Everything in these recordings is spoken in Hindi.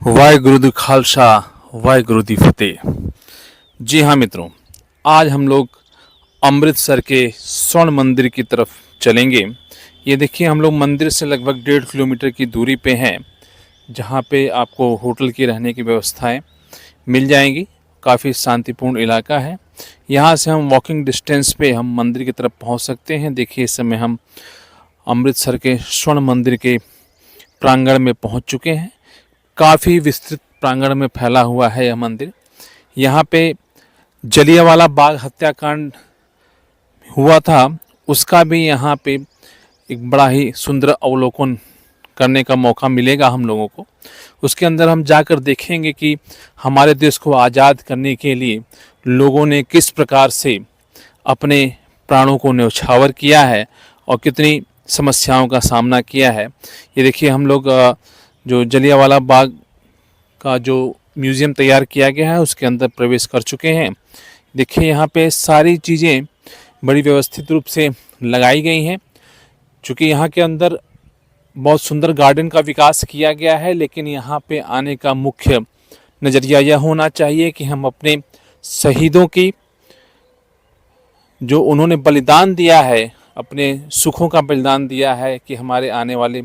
वाहिगुरु जी खालसा वाहिगुरु जी फतेह। जी हाँ मित्रों, आज हम लोग अमृतसर के स्वर्ण मंदिर की तरफ चलेंगे। ये देखिए, हम लोग मंदिर से लगभग 1.5 किलोमीटर की दूरी पे हैं, जहाँ पे आपको होटल की रहने की व्यवस्थाएं मिल जाएंगी। काफ़ी शांतिपूर्ण इलाका है। यहाँ से हम वॉकिंग डिस्टेंस पे हम मंदिर की तरफ पहुँच सकते हैं। देखिए, इस समय हम अमृतसर के स्वर्ण मंदिर के प्रांगण में पहुँच चुके हैं। काफ़ी विस्तृत प्रांगण में फैला हुआ है यह मंदिर। यहाँ पे जलियांवाला बाग हत्याकांड हुआ था, उसका भी यहाँ पे एक बड़ा ही सुंदर अवलोकन करने का मौका मिलेगा हम लोगों को। उसके अंदर हम जाकर देखेंगे कि हमारे देश को आज़ाद करने के लिए लोगों ने किस प्रकार से अपने प्राणों को न्यौछावर किया है और कितनी समस्याओं का सामना किया है। ये देखिए, हम लोग जो जलियांवाला बाग का जो म्यूज़ियम तैयार किया गया है उसके अंदर प्रवेश कर चुके हैं। देखिए, यहाँ पे सारी चीज़ें बड़ी व्यवस्थित रूप से लगाई गई हैं। चूँकि यहाँ के अंदर बहुत सुंदर गार्डन का विकास किया गया है, लेकिन यहाँ पे आने का मुख्य नज़रिया यह होना चाहिए कि हम अपने शहीदों की, जो उन्होंने बलिदान दिया है, अपने सुखों का बलिदान दिया है कि हमारे आने वाले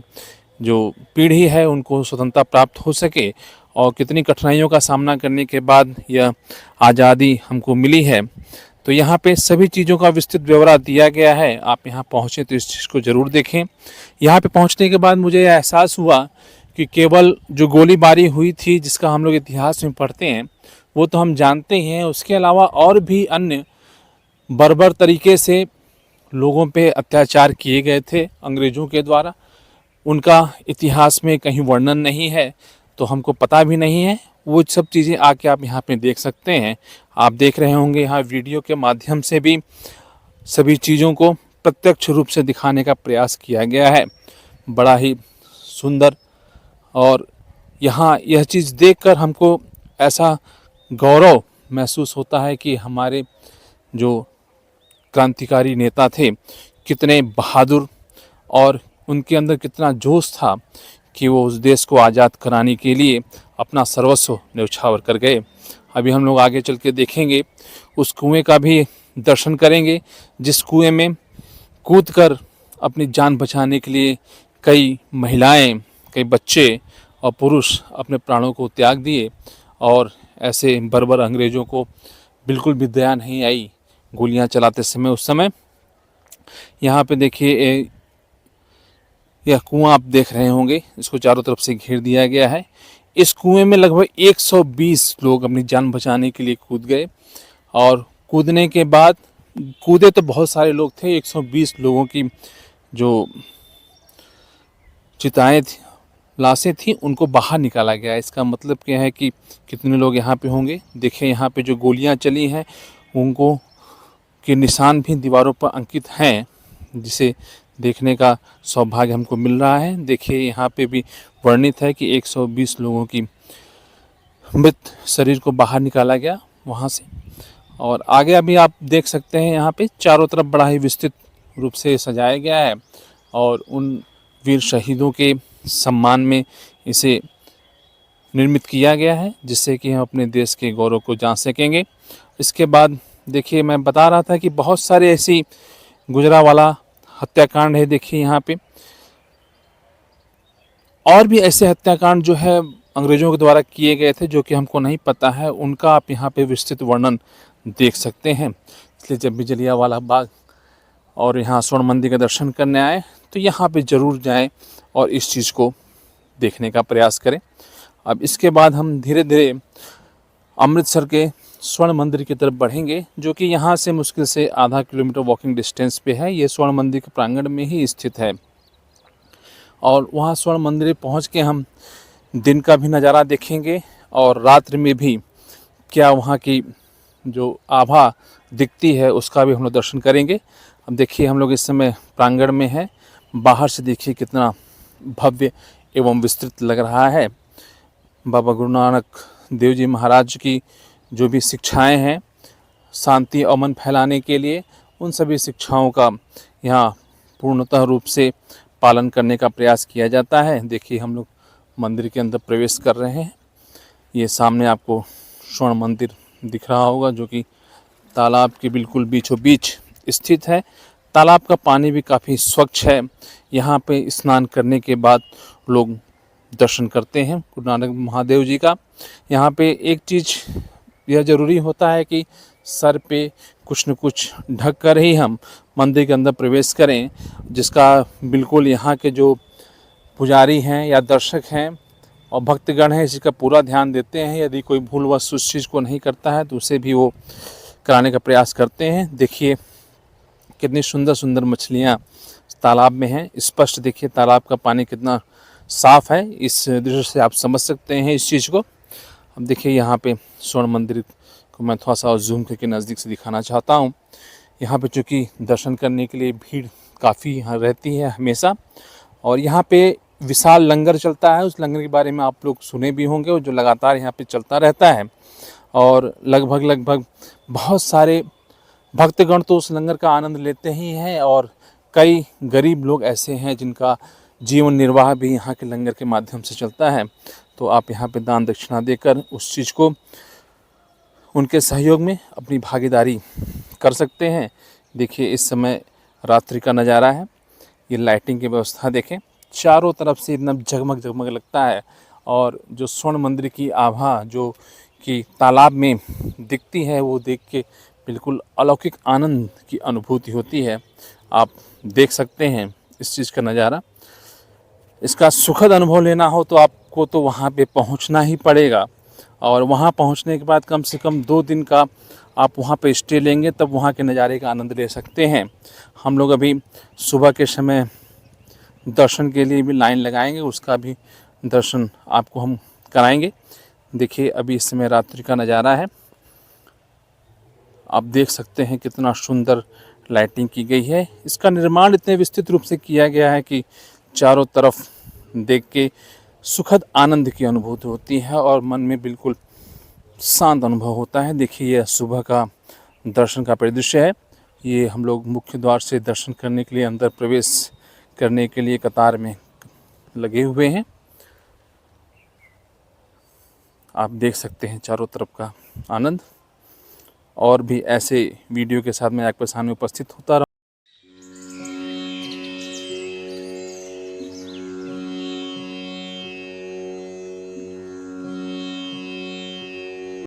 जो पीढ़ी है उनको स्वतंत्रता प्राप्त हो सके, और कितनी कठिनाइयों का सामना करने के बाद यह आज़ादी हमको मिली है। तो यहाँ पे सभी चीज़ों का विस्तृत ब्यौरा दिया गया है। आप यहाँ पहुँचे तो इस चीज़ को ज़रूर देखें। यहाँ पे पहुँचने के बाद मुझे यह एहसास हुआ कि केवल जो गोलीबारी हुई थी, जिसका हम लोग इतिहास में पढ़ते हैं, वो तो हम जानते हैं। उसके अलावा और भी अन्य बर्बर तरीके से लोगों पे अत्याचार किए गए थे अंग्रेज़ों के द्वारा। उनका इतिहास में कहीं वर्णन नहीं है, तो हमको पता भी नहीं है। वो सब चीज़ें आके आप यहाँ पे देख सकते हैं। आप देख रहे होंगे यहाँ वीडियो के माध्यम से भी सभी चीज़ों को प्रत्यक्ष रूप से दिखाने का प्रयास किया गया है। बड़ा ही सुंदर, और यहाँ यह चीज़ देखकर हमको ऐसा गौरव महसूस होता है कि हमारे जो क्रांतिकारी नेता थे कितने बहादुर, और उनके अंदर कितना जोश था कि वो उस देश को आज़ाद कराने के लिए अपना सर्वस्व न्यौछावर कर गए। अभी हम लोग आगे चल के देखेंगे, उस कुएं का भी दर्शन करेंगे, जिस कुएं में कूदकर अपनी जान बचाने के लिए कई महिलाएं, कई बच्चे और पुरुष अपने प्राणों को त्याग दिए, और ऐसे बर्बर अंग्रेज़ों को बिल्कुल भी दया नहीं आई गोलियां चलाते समय। उस समय यहाँ पे देखिए, यह कुआं आप देख रहे होंगे, इसको चारों तरफ से घेर दिया गया है। इस कुएं में लगभग 120 लोग अपनी जान बचाने के लिए कूद गए, और कूदने के बाद, कूदे तो बहुत सारे लोग थे, 120 लोगों की जो चिताएं थी, लाशें थी, उनको बाहर निकाला गया। इसका मतलब क्या है कि कितने लोग यहाँ पे होंगे। देखिए, यहाँ पे जो गोलियाँ चली हैं उनको के निशान भी दीवारों पर अंकित हैं, जिसे देखने का सौभाग्य हमको मिल रहा है। देखिए, यहाँ पे भी वर्णित है कि 120 लोगों की मृत शरीर को बाहर निकाला गया वहाँ से। और आगे अभी आप देख सकते हैं, यहाँ पे चारों तरफ बड़ा ही विस्तृत रूप से सजाया गया है, और उन वीर शहीदों के सम्मान में इसे निर्मित किया गया है, जिससे कि हम अपने देश के गौरव को जान सकेंगे। इसके बाद देखिए, मैं बता रहा था कि बहुत सारे ऐसी गुजरांवाला हत्याकांड है। देखिए, यहाँ पे और भी ऐसे हत्याकांड जो है अंग्रेज़ों के द्वारा किए गए थे, जो कि हमको नहीं पता है, उनका आप यहाँ पे विस्तृत वर्णन देख सकते हैं। इसलिए जब भी जलियांवाला बाग और यहाँ स्वर्ण मंदिर का दर्शन करने आए तो यहाँ पे ज़रूर जाएं और इस चीज़ को देखने का प्रयास करें। अब इसके बाद हम धीरे धीरे अमृतसर के स्वर्ण मंदिर की तरफ बढ़ेंगे, जो कि यहाँ से मुश्किल से आधा किलोमीटर वॉकिंग डिस्टेंस पे है। ये स्वर्ण मंदिर के प्रांगण में ही स्थित है, और वहाँ स्वर्ण मंदिर पहुँच के हम दिन का भी नज़ारा देखेंगे, और रात्रि में भी क्या वहाँ की जो आभा दिखती है उसका भी हम लोग दर्शन करेंगे। अब देखिए, हम लोग इस समय प्रांगण में हैं। बाहर से देखिए कितना भव्य एवं विस्तृत लग रहा है। बाबा गुरु नानक देव जी महाराज की जो भी शिक्षाएं हैं शांति अमन फैलाने के लिए, उन सभी शिक्षाओं का यहाँ पूर्णतः रूप से पालन करने का प्रयास किया जाता है। देखिए, हम लोग मंदिर के अंदर प्रवेश कर रहे हैं। ये सामने आपको स्वर्ण मंदिर दिख रहा होगा, जो कि तालाब के बिल्कुल बीचों बीच स्थित है। तालाब का पानी भी काफ़ी स्वच्छ है। यहाँ पे स्नान करने के बाद लोग दर्शन करते हैं गुरु नानक महादेव जी का। यहाँ पे एक चीज़ यह ज़रूरी होता है कि सर पे कुछ न कुछ ढक कर ही हम मंदिर के अंदर प्रवेश करें, जिसका बिल्कुल यहाँ के जो पुजारी हैं या दर्शक हैं और भक्तगण हैं इसका पूरा ध्यान देते हैं। यदि कोई भूलवश उस चीज़ को नहीं करता है तो उसे भी वो कराने का प्रयास करते हैं। देखिए कितनी सुंदर सुंदर मछलियाँ तालाब में हैं। स्पष्ट देखिए तालाब का पानी कितना साफ़ है। इस दृश्य से आप समझ सकते हैं इस चीज़ को। अब देखिए यहाँ पे स्वर्ण मंदिर को मैं थोड़ा सा जूम करके नज़दीक से दिखाना चाहता हूँ। यहाँ पे चूँकि दर्शन करने के लिए भीड़ काफ़ी यहाँ रहती है हमेशा, और यहाँ पे विशाल लंगर चलता है। उस लंगर के बारे में आप लोग सुने भी होंगे, और जो लगातार यहाँ पे चलता रहता है, और लगभग बहुत सारे भक्तगण तो उस लंगर का आनंद लेते ही हैं, और कई गरीब लोग ऐसे हैं जिनका जीवन निर्वाह भी यहाँ के लंगर के माध्यम से चलता है। तो आप यहाँ पे दान दक्षिणा देकर उस चीज़ को उनके सहयोग में अपनी भागीदारी कर सकते हैं। देखिए इस समय रात्रि का नज़ारा है। ये लाइटिंग की व्यवस्था देखें, चारों तरफ से एकदम जगमग जगमग लगता है, और जो स्वर्ण मंदिर की आभा जो कि तालाब में दिखती है वो देख के बिल्कुल अलौकिक आनंद की अनुभूति होती है। आप देख सकते हैं इस चीज़ का नज़ारा। इसका सुखद अनुभव लेना हो तो आपको तो वहाँ पे पहुँचना ही पड़ेगा, और वहाँ पहुँचने के बाद कम से कम 2 दिन का आप वहाँ पे स्टे लेंगे, तब वहाँ के नज़ारे का आनंद ले सकते हैं। हम लोग अभी सुबह के समय दर्शन के लिए भी लाइन लगाएंगे, उसका भी दर्शन आपको हम कराएंगे। देखिए अभी इस समय रात्रि का नज़ारा है। आप देख सकते हैं कितना सुंदर लाइटिंग की गई है। इसका निर्माण इतने विस्तृत रूप से किया गया है कि चारों तरफ देख के सुखद आनंद की अनुभूति होती है, और मन में बिल्कुल शांत अनुभव होता है। देखिए यह सुबह का दर्शन का परिदृश्य है। ये हम लोग मुख्य द्वार से दर्शन करने के लिए अंदर प्रवेश करने के लिए कतार में लगे हुए हैं। आप देख सकते हैं चारों तरफ का आनंद। और भी ऐसे वीडियो के साथ मैं आपके सामने उपस्थित होता रहूँगा।